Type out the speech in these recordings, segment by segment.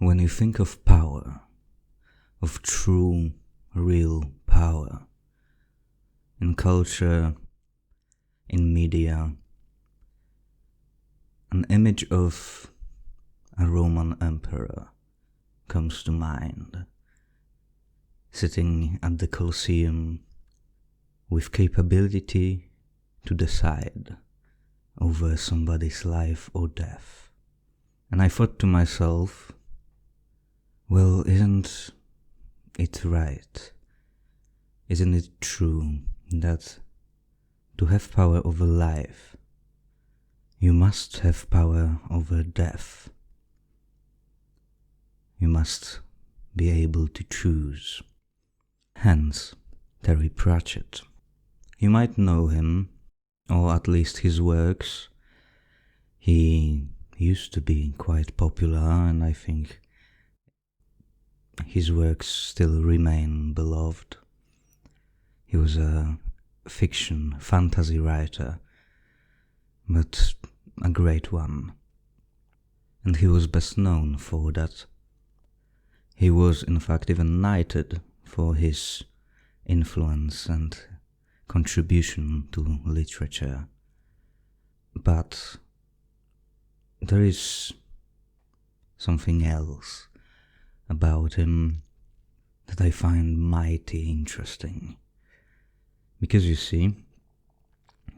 When you think of power, of true, real power, in culture, in media, an image of a Roman emperor comes to mind, sitting at the Colosseum with capability to decide over somebody's life or death. And I thought to myself, well, isn't it right? Isn't it true that to have power over life, you must have power over death? You must be able to choose. Hence, Terry Pratchett. You might know him, or at least his works. He used to be quite popular, and I think his works still remain beloved. He was a fiction, fantasy writer, but a great one. And he was best known for that. He was in fact even knighted for his influence and contribution to literature. But there is something else about him that I find mighty interesting. Because you see,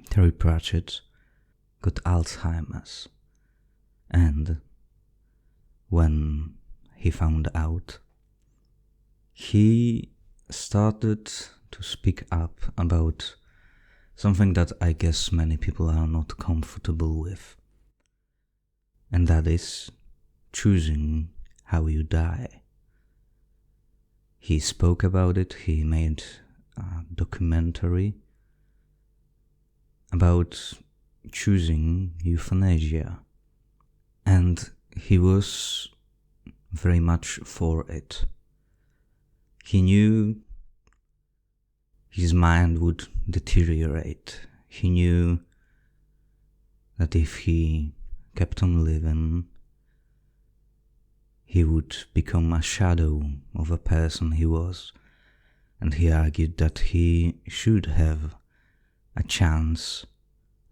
Terry Pratchett got Alzheimer's, and when he found out, he started to speak up about something that I guess many people are not comfortable with, and that is choosing how you die. He spoke about it, he made a documentary about choosing euthanasia, and he was very much for it. He knew his mind would deteriorate. He knew that if he kept on living, he would become a shadow of a person he was, and he argued that he should have a chance,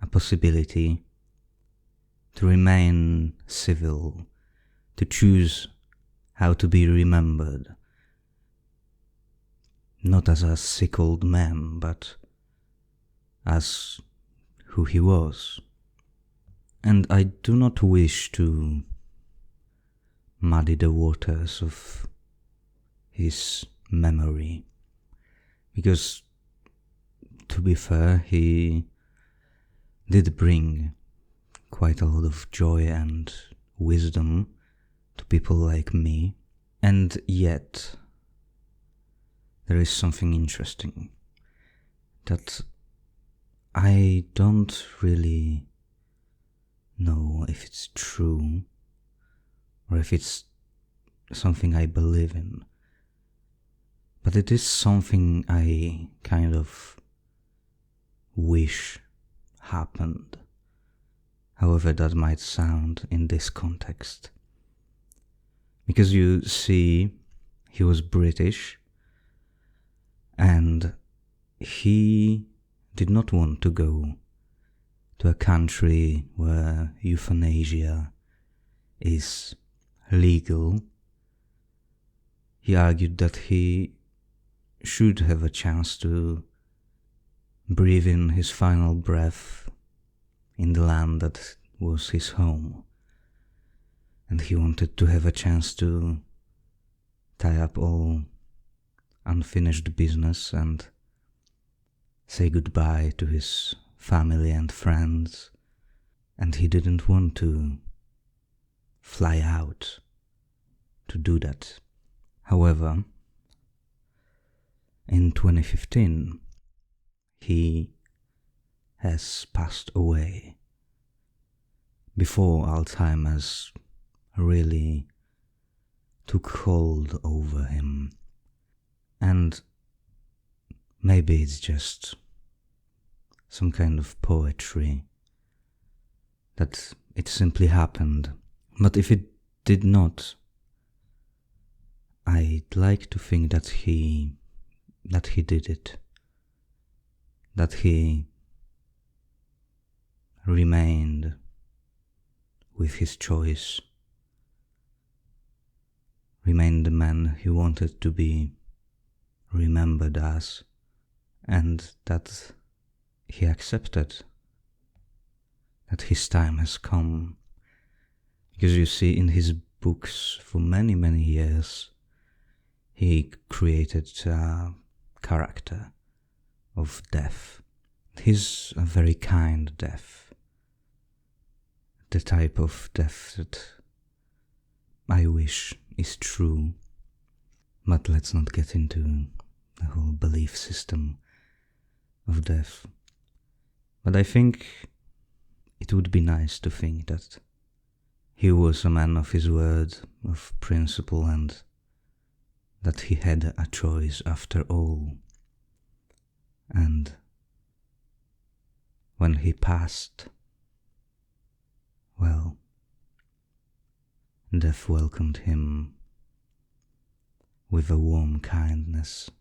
a possibility to remain civil, to choose how to be remembered, not as a sick old man, but as who he was. And I do not wish to muddy the waters of his memory, because, to be fair, he did bring quite a lot of joy and wisdom to people like me, and yet there is something interesting that I don't really know if it's true or if it's something I believe in, but it is something I kind of wish happened, however that might sound in this context. Because you see, he was British, and he did not want to go to a country where euthanasia is legal. He argued that he should have a chance to breathe in his final breath in the land that was his home, and he wanted to have a chance to tie up all unfinished business and say goodbye to his family and friends, and he didn't want to fly out to do that. However, in 2015, he has passed away before Alzheimer's really took hold over him. And maybe it's just some kind of poetry, that it simply happened. But if it did not, I'd like to think that he did it, that he remained with his choice, remained the man he wanted to be remembered as, and that he accepted that his time has come. Because you see, in his books for many, many years, he created a character of death. He's a very kind death, the type of death that I wish is true. But let's not get into the whole belief system of death. But I think it would be nice to think that he was a man of his word, of principle, and that he had a choice after all. And when he passed, well, death welcomed him with a warm kindness.